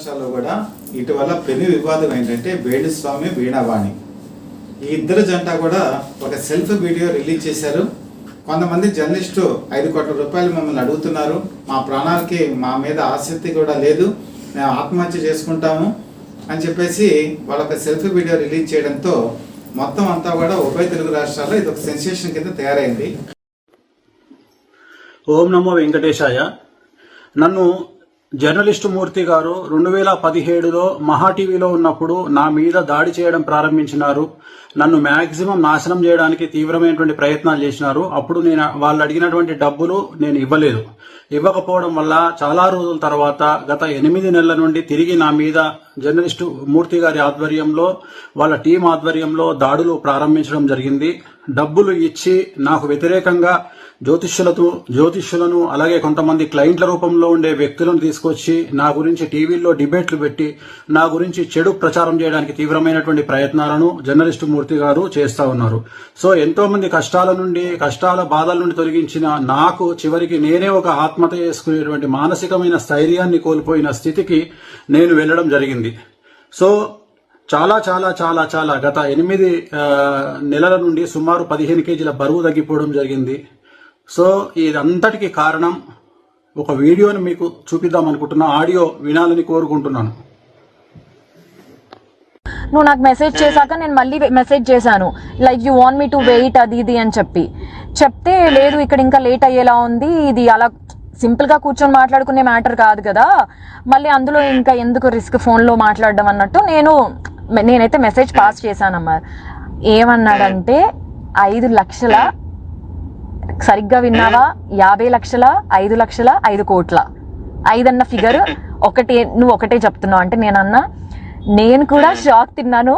రాష్ట్రాల్లో కూడా ఇటీవల పెను వివాదం ఏంటంటే వేణుస్వామి వీణావాణి ఈ ఇద్దరు జంట కూడా ఒక సెల్ఫ్ వీడియో రిలీజ్ చేశారు. కొంతమంది జర్నలిస్టు 5 కోట్ల రూపాయలు మమ్మల్ని అడుగుతున్నారు, మా ప్రాణాలకి మా మీద ఆసక్తి కూడా లేదు, మేము ఆత్మహత్య చేసుకుంటాము అని చెప్పేసి వాళ్ళ ఒక సెల్ఫ్ వీడియో రిలీజ్ చేయడంతో మొత్తం అంతా కూడా ఉభయ తెలుగు రాష్ట్రాల్లో ఇది ఒక సెన్సేషన్ కింద తయారైంది. ఓం నమో వెంకటేశాయ. నన్ను జర్నలిస్టు మూర్తి గారు 2017లో మహా టీవీలో ఉన్నప్పుడు నా మీద దాడి చేయడం ప్రారంభించినారు. నన్ను మ్యాక్సిమం నాశనం చేయడానికి తీవ్రమైనటువంటి ప్రయత్నాలు చేసినారు. అప్పుడు నేను వాళ్ళు అడిగినటువంటి డబ్బులు నేను ఇవ్వలేదు. ఇవ్వకపోవడం వల్ల చాలా రోజుల తర్వాత గత 8 నెలల నుండి తిరిగి నా మీద జర్నలిస్టు మూర్తి గారి ఆధ్వర్యంలో వాళ్ళ టీం ఆధ్వర్యంలో దాడులు ప్రారంభించడం జరిగింది. డబ్బులు ఇచ్చి నాకు వ్యతిరేకంగా జ్యోతిష్యులను అలాగే కొంతమంది క్లయింట్ల రూపంలో ఉండే వ్యక్తులను తీసుకొచ్చి నా గురించి టీవీల్లో డిబేట్లు పెట్టి నా గురించి చెడు ప్రచారం చేయడానికి తీవ్రమైనటువంటి ప్రయత్నాలను జర్నలిస్టు మూర్తి గారు చేస్తా ఉన్నారు. సో ఎంతో మంది కష్టాల బాధల నుండి తొలగించిన నాకు చివరికి నేనే ఒక ఆత్మహత్య చేసుకునేటువంటి మానసికమైన స్థైర్యాన్ని కోల్పోయిన స్థితికి నేను వెళ్లడం జరిగింది. సో చాలా చాలా చాలా చాలా గత 8 నెలల నుండి సుమారు 15 కేజీల బరువు తగ్గిపోవడం జరిగింది. సో ఇదంతటికి కారణం ఒక వీడియోని మీకు చూపిద్దాం అనుకుంటున్నా. ఆడియో వినాలని కోరుకుంటున్నాను. నువ్వు నాకు మెసేజ్ చేశాక నేను మళ్ళీ మెసేజ్ చేశాను, like you want me to wait అది ఇది అని చెప్తే లేదు ఇక్కడ ఇంకా లేట్ అయ్యేలా ఉంది, ఇది అలా సింపుల్ గా కూర్చొని మాట్లాడుకునే మ్యాటర్ కాదు కదా, మళ్ళీ అందులో ఇంకా ఎందుకు రిస్క్ ఫోన్ లో మాట్లాడడం అన్నట్టు నేనైతే మెసేజ్ పాస్ చేశానమ్మా. ఏమన్నాడంటే 5 లక్షల, సరిగ్గా విన్నావా, 50 లక్షల, 5 లక్షల, 5 కోట్ల, 5 అన్న ఫిగర్ నువ్వు ఒకటే చెప్తున్నావు అంటే నేనన్నా, నేను కూడా షాక్ తిన్నాను.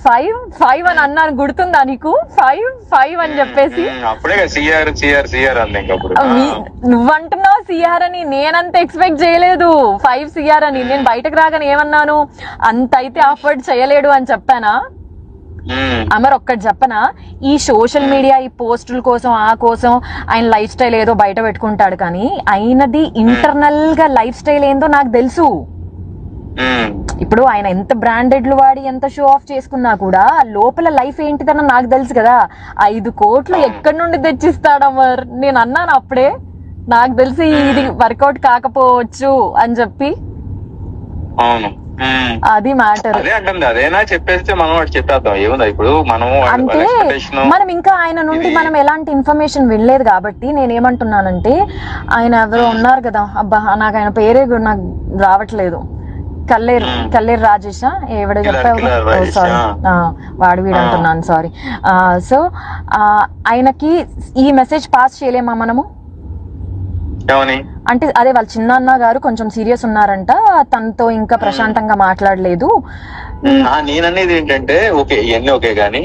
5 అని అన్నాను, గుర్తుందా నీకు? 5 అని చెప్పేసి నువ్వంటున్నావు సిఆర్ అని, నేనంత ఎక్స్పెక్ట్ చేయలేదు 5 సిఆర్ అని. నేను బయటకు రాగానే ఏమన్నాను, అంత అయితే అఫోర్డ్ చేయలేడు అని చెప్పానా? అమర్ ఒక్కటి చెప్పనా, ఈ సోషల్ మీడియా ఈ పోస్టుల కోసం ఆ కోసం ఆయన లైఫ్ స్టైల్ ఏదో బయట పెట్టుకుంటాడు, కానీ ఆయనది ఇంటర్నల్ గా లైఫ్ స్టైల్ ఏందో నాకు తెలుసు. ఇప్పుడు ఆయన ఎంత బ్రాండెడ్లు వాడి ఎంత షో ఆఫ్ చేసుకున్నా కూడా లోపల లైఫ్ ఏంటిదన్న నాకు తెలుసు కదా. 5 కోట్లు ఎక్కడి నుండి తెచ్చిస్తాడు అమర్? నేను అన్నాను అప్పుడే, నాకు తెలిసి ఇది వర్కౌట్ కాకపోవచ్చు అని చెప్పి. అది మ్యాటర్. అదేనా చెప్పేస్తే మనం చెప్పేద్దాం, ఏముందా ఇప్పుడు అంటే మనం ఇంకా ఆయన నుండి మనం ఎలాంటి ఇన్ఫర్మేషన్ వినలేదు కాబట్టి నేనేమంటున్నానంటే, ఆయన ఎవరో ఉన్నారు కదా, అబ్బా నాకు ఆయన పేరే నాకు రావట్లేదు, కల్లేరు రాజేష్ ఎవడ చెప్పావు, సారీ వాడు వీడు అంటున్నాను, సారీ. సో ఆయనకి ఈ మెసేజ్ పాస్ చేయలేమా మనము? అంటే అదే వాళ్ళ చిన్నాన్న గారు కొంచెం సీరియస్ ఉన్నారంట, తనతో ఇంకా ప్రశాంతంగా మాట్లాడలేదు. నేననేది ఏంటంటే ఓకే ఇవన్నీ ఓకే గానీ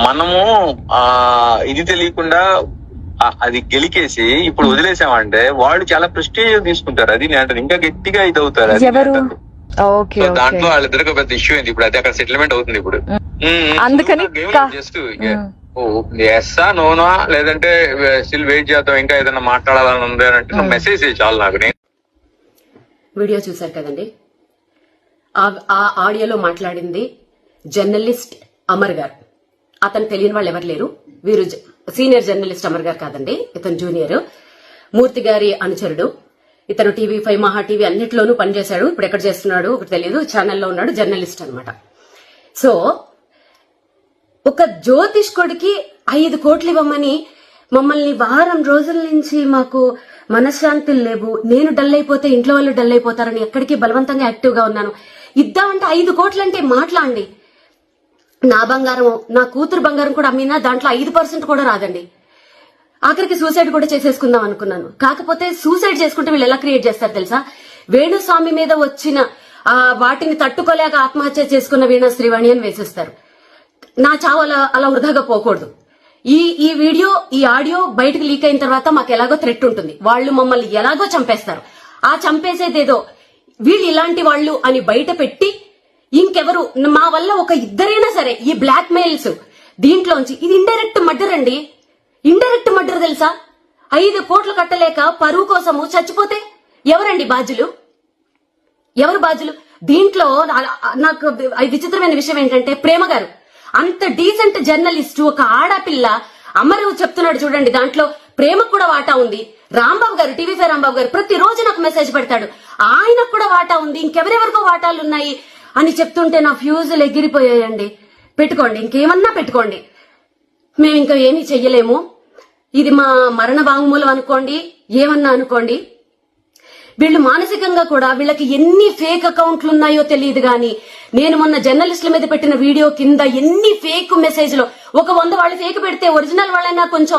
మనము ఇది తెలియకుండా అది గెలికేసి ఇప్పుడు వదిలేసామంటే వాళ్ళు చాలా ప్రెస్టీజ్ తీసుకుంటారు. అది నేను ఇంకా గట్టిగా ఇది అవుతారు. దాంట్లో వాళ్ళిద్దరికి పెద్ద ఇష్యూ అయింది. ఇప్పుడు అది అక్కడ సెటిల్మెంట్ అవుతుంది ఇప్పుడు. అందుకని జస్ట్ ఎస్సా నోనా లేదంటే స్టిల్ వెయిట్ చేద్దాం, ఇంకా ఏదైనా మాట్లాడాలని ఉంది అని అంటే నువ్వు మెసేజ్ చాలు నాకు. వీడియో చూసారు కదండి, ఆ ఆడియోలో మాట్లాడింది జర్నలిస్ట్ అమర్ గారు. అతను తెలియని వాళ్ళు ఎవరు లేరు. వీరు సీనియర్ జర్నలిస్ట్ అమర్ గారు కాదండి, ఇతను జూనియర్, మూర్తి గారి అనుచరుడు. ఇతను TV5 మహా టీవీ అన్నిట్లోనూ పనిచేశాడు. ఇప్పుడు ఎక్కడ చేస్తున్నాడు ఒకటి తెలియదు, ఛానల్లో ఉన్నాడు, జర్నలిస్ట్ అనమాట. సో ఒక జ్యోతిష్కుడికి 5 కోట్లు ఇవ్వమని మమ్మల్ని వారం రోజుల నుంచి మాకు మనశ్శాంతులు లేవు, నేను డల్ అయిపోతే ఇంట్లో వాళ్ళు డల్ అయిపోతారని ఎక్కడికి బలవంతంగా యాక్టివ్ గా ఉన్నాను. ఇద్దామంటే 5 కోట్లు అంటే మాట్లాడండి. నా బంగారం, నా కూతురు బంగారం కూడా అమ్మినా దాంట్లో 5% కూడా రాదండి. ఆఖరికి సూసైడ్ కూడా చేసేసుకుందాం అనుకున్నాను. కాకపోతే సూసైడ్ చేసుకుంటే వీళ్ళు ఎలా క్రియేట్ చేస్తారు తెలుసా? వేణుస్వామి మీద వచ్చిన వాటిని తట్టుకోలేక ఆత్మహత్య చేసుకున్న వీణా శ్రీవాణి అని వేసేస్తారు. నా చావు అలా వృధాగా పోకూడదు. ఈ వీడియో ఈ ఆడియో బయటకు లీక్ అయిన తర్వాత మాకు ఎలాగో థ్రెట్ ఉంటుంది, వాళ్ళు మమ్మల్ని ఎలాగో చంపేస్తారు. ఆ చంపేసేదేదో వీళ్ళు ఇలాంటి వాళ్ళు అని బయట పెట్టి ఇంకెవరు మా వల్ల ఒక ఇద్దరైనా సరే ఈ బ్లాక్ మెయిల్స్ దీంట్లోంచి, ఇది ఇండైరెక్ట్ మర్డర్ అండి. ఇండైరెక్ట్ మర్డర్ తెలుసా? 5 కోట్లు కట్టలేక పరువు కోసము చచ్చిపోతే ఎవరండి బాధ్యులు? ఎవరు బాధ్యులు? దీంట్లో నాకు విచిత్రమైన విషయం ఏంటంటే ప్రేమ గారు అంత డీసెంట్ జర్నలిస్ట్, ఒక ఆడపిల్ల అమరు చెప్తున్నాడు చూడండి, దాంట్లో ప్రేమకు కూడా వాటా ఉంది. రాంబాబు గారు, టీవీ5 రాంబాబు గారు ప్రతిరోజు నాకు మెసేజ్ పెడతాడు, ఆయనకు కూడా వాటా ఉంది, ఇంకెవరెవరికో వాటాలు ఉన్నాయి అని చెప్తుంటే నా ఫ్యూజులు ఎగిరిపోయాయండి. పెట్టుకోండి, ఇంకేమన్నా పెట్టుకోండి, మేము ఇంకా ఏమీ చెయ్యలేము. ఇది మా మరణ వాంగ్మూలం అనుకోండి, ఏమన్నా అనుకోండి. వీళ్ళు మానసికంగా కూడా వీళ్ళకి ఎన్ని ఫేక్ అకౌంట్లు ఉన్నాయో తెలియదు గాని, నేను మొన్న జర్నలిస్టుల మీద పెట్టిన వీడియో కింద ఎన్ని ఫేక్ మెసేజ్లు, ఒక 100 వాళ్ళు ఫేక్ పెడితే ఒరిజినల్ వాళ్ళైనా కొంచెం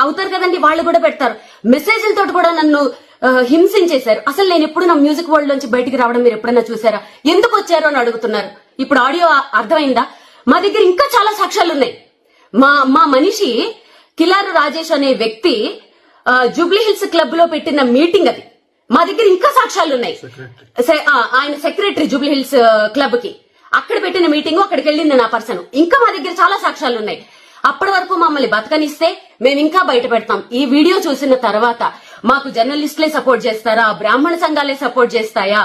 అవుతారు కదండి, వాళ్ళు కూడా పెడతారు. మెసేజ్లతో కూడా నన్ను హింసించేశారు. అసలు నేను ఎప్పుడు నా మ్యూజిక్ వరల్డ్ నుంచి బయటికి రావడం మీరు ఎప్పుడైనా చూసారా? ఎందుకు వచ్చారో అని అడుగుతున్నారు. ఇప్పుడు ఆడియో అర్థమైందా? మా దగ్గర ఇంకా చాలా సాక్ష్యాలు ఉన్నాయి. మా మనిషి కిలారు రాజేష్ అనే వ్యక్తి జూబ్లీ హిల్స్ క్లబ్ లో పెట్టిన మీటింగ్ అది. మా దగ్గర ఇంకా సాక్ష్యాలు ఉన్నాయి. ఆయన సెక్రటరీ జూబ్లీ హిల్స్ క్లబ్ కి, అక్కడ పెట్టిన మీటింగ్, అక్కడికి వెళ్ళింది నా పర్సన్. ఇంకా మా దగ్గర చాలా సాక్ష్యాలు ఉన్నాయి. అప్పటి వరకు మమ్మల్ని బతకనిస్తే మేము ఇంకా బయట పెడతాం. ఈ వీడియో చూసిన తర్వాత మాకు జర్నలిస్టులే సపోర్ట్ చేస్తారా, బ్రాహ్మణ సంఘాలే సపోర్ట్ చేస్తాయా,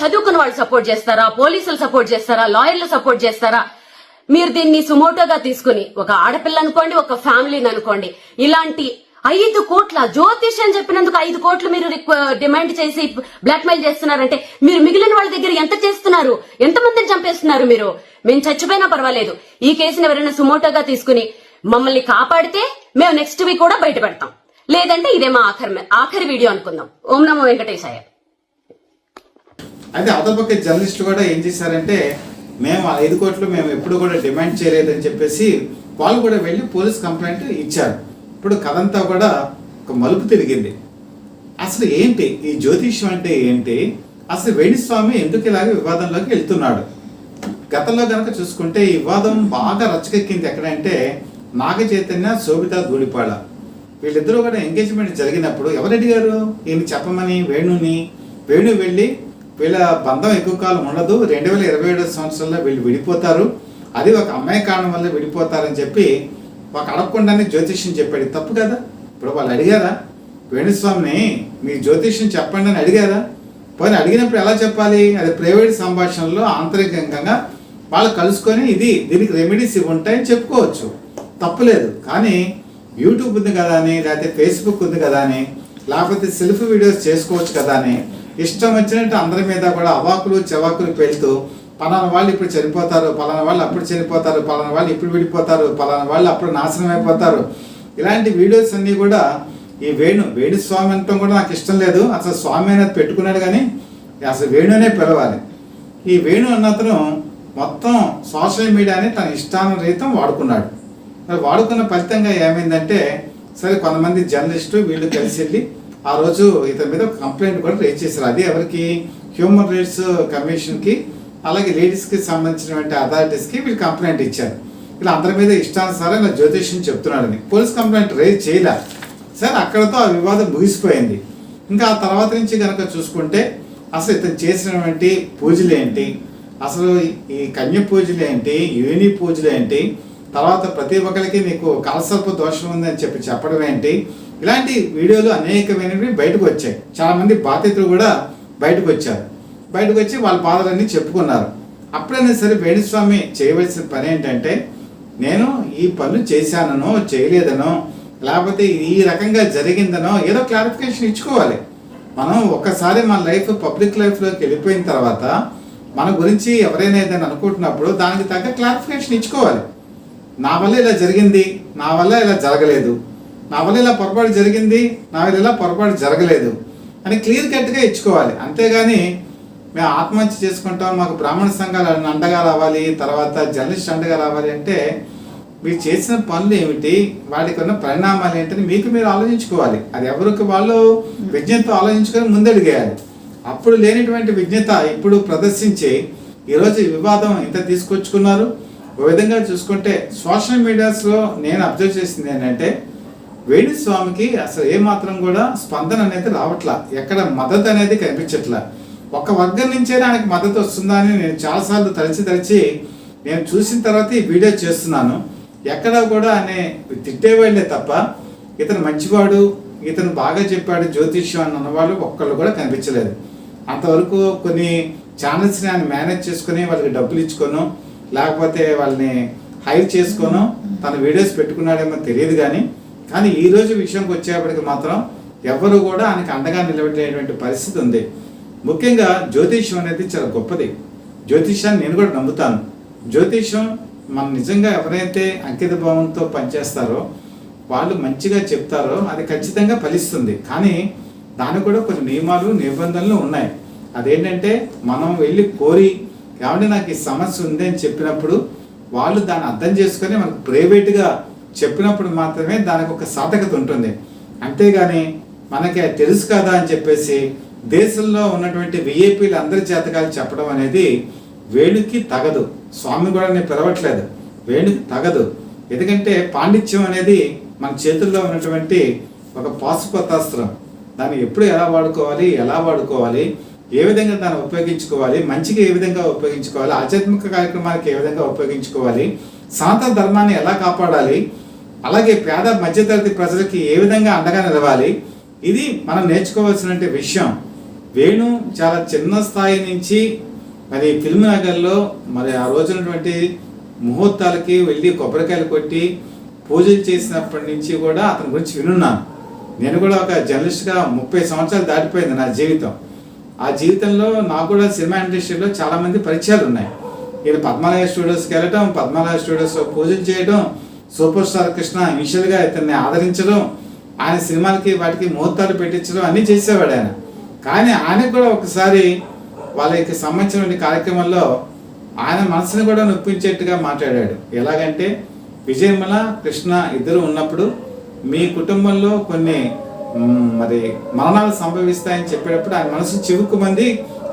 చదువుకున్న వాళ్ళు సపోర్ట్ చేస్తారా, పోలీసులు సపోర్ట్ చేస్తారా, లాయర్లు సపోర్ట్ చేస్తారా? మీరు దీన్ని సుమోటోగా తీసుకుని, ఒక ఆడపిల్ల అనుకోండి, ఒక ఫ్యామిలీని అనుకోండి, ఇలాంటి 5 కోట్ల జ్యోతిష్ అని చెప్పినందుకు 5 కోట్లు మీరు డిమాండ్ చేసి బ్లాక్ మెయిల్ చేస్తున్నారంటే మీరు మిగిలిన వాళ్ళ దగ్గర ఎంత చేస్తున్నారు? ఎంతమందిని చంపేస్తున్నారు మీరు? మేము చచ్చిపోయినా పర్వాలేదు, ఈ కేసుని ఎవరైనా సుమోటోగా తీసుకుని మమ్మల్ని కాపాడితే మేము నెక్స్ట్ వీక్ కూడా బయట పెడతాం. లేదంటే ఇదే మా ఆఖరి వీడియో అనుకుందాం. ఓం నమో వెంకటేశాయ. అయితే అవతల పక్క జర్నలిస్టులు కూడా ఏం చేశారంటే, మేము 5 కోట్లు మేము ఎప్పుడు కూడా డిమాండ్ చేయలేదని చెప్పేసి వాళ్ళు కూడా వెళ్ళి పోలీస్ కంప్లైంట్ ఇచ్చారు. ఇప్పుడు కథంతా కూడా ఒక మలుపు తిరిగింది. అసలు ఏంటి ఈ జ్యోతిష్యం అంటే ఏంటి? అసలు వేణుస్వామి ఎందుకు ఇలాగ వివాదంలోకి వెళ్తున్నాడు? గతంలో కనుక చూసుకుంటే ఈ వివాదం బాగా రచ్చకెక్కింది ఎక్కడంటే నాగ చైతన్య, శోభిత ధూళిపాళ, వీళ్ళిద్దరూ కూడా ఎంగేజ్మెంట్ జరిగినప్పుడు ఎవరు అడిగారు ఈయన చెప్పమని? వేణు వెళ్ళి వీళ్ళ బంధం ఎక్కువ కాలం ఉండదు, 2027 సంవత్సరంలో వీళ్ళు విడిపోతారు, అది ఒక అమ్మాయి కారణం వల్ల విడిపోతారని చెప్పి ఒక అడగకుండానే జ్యోతిష్యం చెప్పాడు. తప్పు కదా? ఇప్పుడు వాళ్ళు అడిగారా వేణుస్వామిని మీ జ్యోతిష్యం చెప్పండి అని అడిగారా? పోనీ అడిగినప్పుడు ఎలా చెప్పాలి? అది ప్రైవేట్ సంభాషణలో ఆంతరికంగా వాళ్ళు కలుసుకొని దీనికి రెమెడీస్ ఉంటాయని చెప్పుకోవచ్చు, తప్పులేదు. కానీ యూట్యూబ్ ఉంది కదా అని, లేకపోతే ఫేస్బుక్ ఉంది కదా అని, లేకపోతే సెల్ఫీ వీడియోస్ చేసుకోవచ్చు కదా అని ఇష్టం వచ్చినట్టు అందరి మీద కూడా అవాకులు చెవాకులు పెళ్తూ పలానా వాళ్ళు ఇప్పుడు చనిపోతారు, పలానా వాళ్ళు అప్పుడు చనిపోతారు, పలానా వాళ్ళు ఇప్పుడు విడిపోతారు, పలానా వాళ్ళు అప్పుడు నాశనం అయిపోతారు, ఇలాంటి వీడియోస్ అన్నీ కూడా ఈ వేణుస్వామి అంటాం కూడా నాకు ఇష్టం లేదు. అసలు స్వామి అనేది పెట్టుకున్నాడు కానీ అసలు వేణునే పిలవాలి. ఈ వేణు అన్నతను మొత్తం సోషల్ మీడియాని తన ఇష్టానురీతం వాడుకున్నాడు. మరి వాడుకున్న ఫలితంగా ఏమైందంటే, సరే కొంతమంది జర్నలిస్టు వీళ్ళు కలిసి వెళ్ళి ఆ రోజు ఇతని మీద కంప్లైంట్ కూడా రేజ్ చేశారు. అది ఎవరికి? హ్యూమన్ రైట్స్ కమిషన్కి, అలాగే లేడీస్కి సంబంధించినటువంటి అథారిటీస్కి వీళ్ళు కంప్లైంట్ ఇచ్చారు. ఇలా అందరి మీద ఇష్టానుసారం ఇలా జ్యోతిష్యం చెప్తున్నాడని పోలీస్ కంప్లైంట్ రేజ్ చేయలే. సరే అక్కడతో ఆ వివాదం ముగిసిపోయింది. ఇంకా ఆ తర్వాత నుంచి కనుక చూసుకుంటే అసలు ఇతను చేసినటువంటి పూజలు ఏంటి, అసలు ఈ కన్య పూజలు ఏంటి, యోని పూజలు ఏంటి, తర్వాత ప్రతి ఒక్కరికి నీకు కలసర్ప దోషం ఉందని చెప్పడం ఏంటి, ఇలాంటి వీడియోలు అనేకమైనవి బయటకు వచ్చాయి. చాలామంది బాధితులు కూడా బయటకు వచ్చి వాళ్ళ బాధలన్నీ చెప్పుకున్నారు. అప్పుడైనా సరే వేణుస్వామి చేయవలసిన పని ఏంటంటే, నేను ఈ పనులు చేశానో చేయలేదనో, లేకపోతే ఈ రకంగా జరిగిందనో ఏదో క్లారిఫికేషన్ ఇచ్చుకోవాలి. మనం ఒక్కసారి మన లైఫ్ పబ్లిక్ లైఫ్లోకి వెళ్ళిపోయిన తర్వాత మన గురించి ఎవరైనా ఏదైనా అనుకుంటున్నప్పుడు దానికి తగ్గ క్లారిఫికేషన్ ఇచ్చుకోవాలి. నా వల్ల ఇలా జరిగింది, నా వల్ల ఇలా జరగలేదు, నా వల్ల ఇలా పొరపాటు జరిగింది, నా వల్ల ఇలా పొరపాటు జరగలేదు అని క్లియర్ కట్గా ఇచ్చుకోవాలి. అంతేగాని మేము ఆత్మహత్య చేసుకుంటాం, మాకు బ్రాహ్మణ సంఘాలు అండగా రావాలి, తర్వాత జర్నలిస్ట్ అండగా రావాలి అంటే మీరు చేసిన పనులు ఏమిటి, వాటికి ఉన్న పరిణామాలు ఏంటని మీకు మీరు ఆలోచించుకోవాలి. అది ఎవరికి వాళ్ళు విజ్ఞతతో ఆలోచించుకొని ముందడిగేయాలి. అప్పుడు లేనిటువంటి విజ్ఞత ఇప్పుడు ప్రదర్శించి ఈరోజు వివాదం ఇంత తీసుకొచ్చుకున్నారు. ఒక విధంగా చూసుకుంటే సోషల్ మీడియాస్లో నేను అబ్జర్వ్ చేసింది ఏంటంటే, వేణుస్వామికి అసలు ఏమాత్రం కూడా స్పందన అనేది రావట్లా, ఎక్కడ మద్దతు అనేది కనిపించట్లా. ఒక వర్గం నుంచే దానికి మద్దతు వస్తుందా అని నేను చాలాసార్లు తలిచి నేను చూసిన తర్వాత ఈ వీడియో చేస్తున్నాను. ఎక్కడా కూడా అనే తిట్టేవాళ్ళే తప్ప ఇతను మంచివాడు, ఇతను బాగా చెప్పాడు జ్యోతిష్యం అని అన్నవాళ్ళు ఒక్కళ్ళు కూడా కనిపించలేదు. అంతవరకు కొన్ని ఛానల్స్ని ఆయన మేనేజ్ చేసుకుని వాళ్ళకి డబ్బులు ఇచ్చుకోను, లేకపోతే వాళ్ళని హైర్ చేసుకోను తన వీడియోస్ పెట్టుకున్నాడేమో తెలియదు. కానీ ఈ రోజు విషయంకి వచ్చేప్పటికి మాత్రం ఎవరు కూడా ఆయనకు అండగా నిలబెట్టేటువంటి పరిస్థితి ఉంది. ముఖ్యంగా జ్యోతిష్యం అనేది చాలా గొప్పది. జ్యోతిష్యాన్ని నేను కూడా నమ్ముతాను. జ్యోతిష్యం మనం నిజంగా ఎవరైతే అంకిత భావంతో పనిచేస్తారో వాళ్ళు మంచిగా చెప్తారో అది ఖచ్చితంగా ఫలిస్తుంది. కానీ దానికి కూడా కొన్ని నియమాలు నిబంధనలు ఉన్నాయి. అదేంటంటే మనం వెళ్ళి కోరి ఏమంటే నాకు ఈ సమస్య ఉంది అని చెప్పినప్పుడు వాళ్ళు దాన్ని అర్థం చేసుకొని మనకు ప్రైవేట్గా చెప్పినప్పుడు మాత్రమే దానికి ఒక సార్థకత ఉంటుంది. అంతేగాని మనకి అది తెలుసు కదా అని చెప్పేసి దేశంలో ఉన్నటువంటి విఐపీలు అందరి జాతకాలు చెప్పడం అనేది వేణుకి తగదు. స్వామి కూడా నేను పిలవట్లేదు, వేణుకి తగదు. ఎందుకంటే పాండిత్యం అనేది మన చేతుల్లో ఉన్నటువంటి ఒక పాశుపతాస్త్రం. దాన్ని ఎప్పుడు ఎలా వాడుకోవాలి, ఏ విధంగా దాన్ని ఉపయోగించుకోవాలి, మంచిగా ఏ విధంగా ఉపయోగించుకోవాలి, ఆధ్యాత్మిక కార్యక్రమాలకు ఏ విధంగా ఉపయోగించుకోవాలి, సనాతన ధర్మాన్ని ఎలా కాపాడాలి, అలాగే పేద మధ్యతరగతి ప్రజలకి ఏ విధంగా అండగా నిలవాలి, ఇది మనం నేర్చుకోవాల్సిన విషయం. వేణు చాలా చిన్న స్థాయి నుంచి మరి ఫిల్మ్ నగర్లో మరి ఆ రోజునటువంటి ముహూర్తాలకి వెళ్ళి కొబ్బరికాయలు కొట్టి పూజలు చేసినప్పటి నుంచి కూడా అతని గురించి వినున్నాను. నేను కూడా ఒక జర్నలిస్ట్గా 30 సంవత్సరాలు దాటిపోయింది నా జీవితం. ఆ జీవితంలో నాకు కూడా సినిమా ఇండస్ట్రీలో చాలామంది పరిచయాలు ఉన్నాయి. ఈయన పద్మాలయ స్టూడియోస్కి వెళ్ళటం, పద్మాలయ స్టూడియోస్లో పూజలు చేయడం, సూపర్ స్టార్ కృష్ణ ఇనిషియల్గా ఇతన్ని ఆదరించడం, ఆయన సినిమాలకి వాటికి ముహూర్తాలు పెట్టించడం అన్నీ చేసేవాడు ఆయన. కానీ ఆయనకు కూడా ఒకసారి వాళ్ళకి సంబంధించిన కార్యక్రమంలో ఆయన మనసుని కూడా నొప్పించేట్టుగా మాట్లాడాడు. ఎలాగంటే విజయమల కృష్ణ ఇద్దరు ఉన్నప్పుడు మీ కుటుంబంలో కొన్ని మరి మరణాలు సంభవిస్తాయని చెప్పేటప్పుడు ఆయన మనసు చివుక్కుమంది.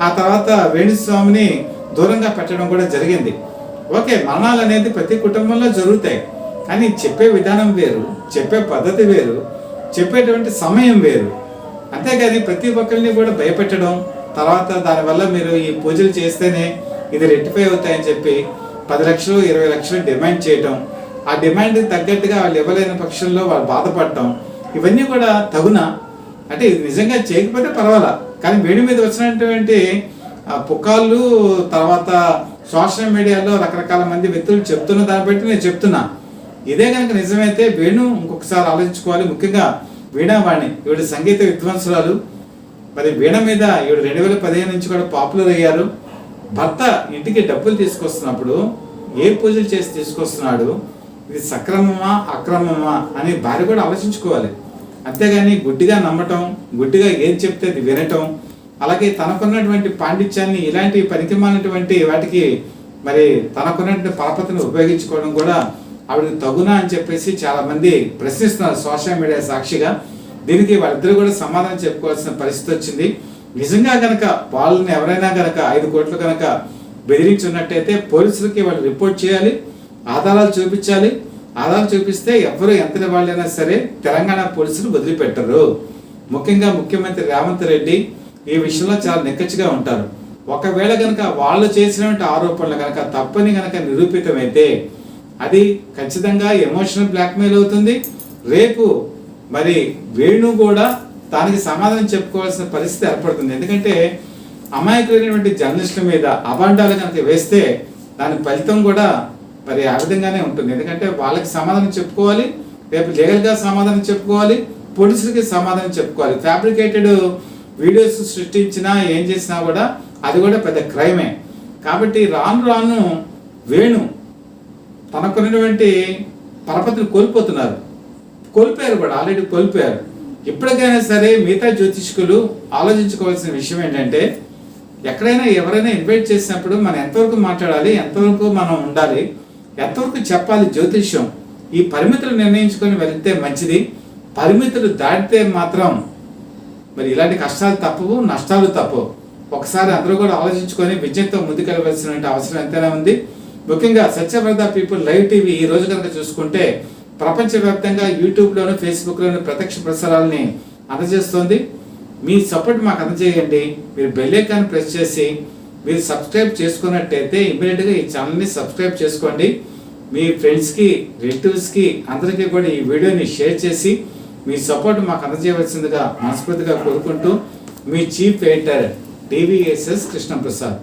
ఆ తర్వాత వేణుస్వామిని దూరంగా పెట్టడం కూడా జరిగింది. ఓకే, మరణాలు అనేది ప్రతి కుటుంబంలో జరుగుతాయి. కానీ చెప్పే విధానం వేరు, చెప్పే పద్ధతి వేరు, చెప్పేటువంటి సమయం వేరు. అంతేగాని ప్రతి ఒక్కరిని కూడా భయపెట్టడం, తర్వాత దానివల్ల మీరు ఈ పూజలు చేస్తేనే ఇది రెక్టిఫై అవుతాయని చెప్పి 10 లక్షలు 20 లక్షలు డిమాండ్ చేయటం, ఆ డిమాండ్కి తగ్గట్టుగా వాళ్ళు ఇవ్వలేని పక్షంలో వాళ్ళు బాధపడటం, ఇవన్నీ కూడా తగునా? అంటే ఇది నిజంగా చేయకపోతే పర్వాలా, కానీ వేడి మీద వచ్చినటువంటి పుకాళ్ళు తర్వాత సోషల్ మీడియాలో రకరకాల మంది వ్యక్తులు చెప్తున్న దాన్ని బట్టి నేను చెప్తున్నా. ఇదే కనుక నిజమైతే వేణు ఇంకొకసారి ఆలోచించుకోవాలి. ముఖ్యంగా వీణావాణి, ఈవిడ సంగీత విద్వాంసురాలు. మరి వీణ మీద ఈవిడ 2015 నుంచి కూడా పాపులర్ అయ్యారు. భర్త ఇంటికి డబ్బులు తీసుకొస్తున్నప్పుడు ఏ పూజలు చేసి తీసుకొస్తున్నాడు, ఇది సక్రమమా అక్రమమా అని భార్య కూడా ఆలోచించుకోవాలి. అంతేగాని గుడ్డిగా నమ్మటం, గుడ్డిగా ఏం చెప్తే అది వినటం, అలాగే తనకున్నటువంటి పాండిత్యాన్ని ఇలాంటి పనికిమాలినటువంటి వాటికి మరి తనకున్నటువంటి పరపతిని ఉపయోగించుకోవడం కూడా ఆవిడకి తగునా అని చెప్పేసి చాలా మంది ప్రశ్నిస్తున్నారు సోషల్ మీడియా సాక్షిగా. దీనికి వాళ్ళిద్దరు కూడా సమాధానం చెప్పుకోవాల్సిన పరిస్థితి వచ్చింది. నిజంగా గనక వాళ్ళని ఎవరైనా గనక 5 కోట్లు గనక బెదిరించున్నట్టయితే పోలీసులకి వాళ్ళు రిపోర్ట్ చేయాలి, ఆధారాలు చూపించాలి. ఆధారాలు చూపిస్తే ఎవరు ఎంతటి వాళ్ళైనా సరే తెలంగాణ పోలీసులు వదిలిపెట్టరు. ముఖ్యంగా ముఖ్యమంత్రి రేవంత్ రెడ్డి ఈ విషయంలో చాలా నిక్కచ్చిగా ఉంటారు. ఒకవేళ గనక వాళ్ళు చేసినటువంటి ఆరోపణలు గనక తప్పని గనక నిరూపితమైతే అది ఖచ్చితంగా ఎమోషనల్ బ్లాక్మెయిల్ అవుతుంది. రేపు మరి వేణు కూడా దానికి సమాధానం చెప్పుకోవాల్సిన పరిస్థితి ఏర్పడుతుంది. ఎందుకంటే అమాయకులైనటువంటి జర్నలిస్టుల మీద అభాండాలు కనుక వేస్తే దాని ఫలితం కూడా మరి ఆ విధంగానే ఉంటుంది. ఎందుకంటే వాళ్ళకి సమాధానం చెప్పుకోవాలి, రేపు లీగల్గా సమాధానం చెప్పుకోవాలి, పోలీసులకి సమాధానం చెప్పుకోవాలి. ఫ్యాబ్రికేటెడ్ వీడియోస్ సృష్టించినా ఏం చేసినా కూడా అది కూడా పెద్ద క్రైమే. కాబట్టి రాను రాను వేణు తనకున్నటువంటి పరపతిని కోల్పోయారు కూడా, ఆల్రెడీ కోల్పోయారు. ఇప్పటికైనా సరే మిగతా జ్యోతిష్కులు ఆలోచించుకోవాల్సిన విషయం ఏంటంటే ఎక్కడైనా ఎవరైనా ఇన్వైట్ చేసినప్పుడు మనం ఎంతవరకు మాట్లాడాలి, ఎంతవరకు మనం ఉండాలి, ఎంతవరకు చెప్పాలి జ్యోతిష్యం, ఈ పరిమితులు నిర్ణయించుకొని వెళ్తే మంచిది. పరిమితులు దాటితే మాత్రం మరి ఇలాంటి కష్టాలు తప్పవు, నష్టాలు తప్పవు. ఒకసారి అందరూ కూడా ఆలోచించుకొని విజయంతో ముందుకెళ్ళవలసిన అవసరం ఎంతైనా ఉంది. ముఖ్యంగా సత్యవ్రత పీపుల్ లైవ్ టీవీ ఈ రోజు కనుక చూసుకుంటే ప్రపంచవ్యాప్తంగా యూట్యూబ్లోను ఫేస్బుక్లోను ప్రత్యక్ష ప్రసారాలని అందజేస్తుంది. మీ సపోర్ట్ మాకు అందజేయండి. మీరు బెల్ ఐకాన్ ప్రెస్ చేసి మీరు సబ్స్క్రైబ్ చేసుకున్నట్టయితే ఇమీడియట్గా ఈ ఛానల్ని సబ్స్క్రైబ్ చేసుకోండి. మీ ఫ్రెండ్స్కి, రిలేటివ్స్కి అందరికీ కూడా ఈ వీడియోని షేర్ చేసి మీ సపోర్ట్ మాకు అందజేయవలసిందిగా మనస్ఫూర్తిగా కోరుకుంటూ మీ చీఫ్ ఎడిటర్ టీవీఎస్ఎస్ కృష్ణప్రసాద్.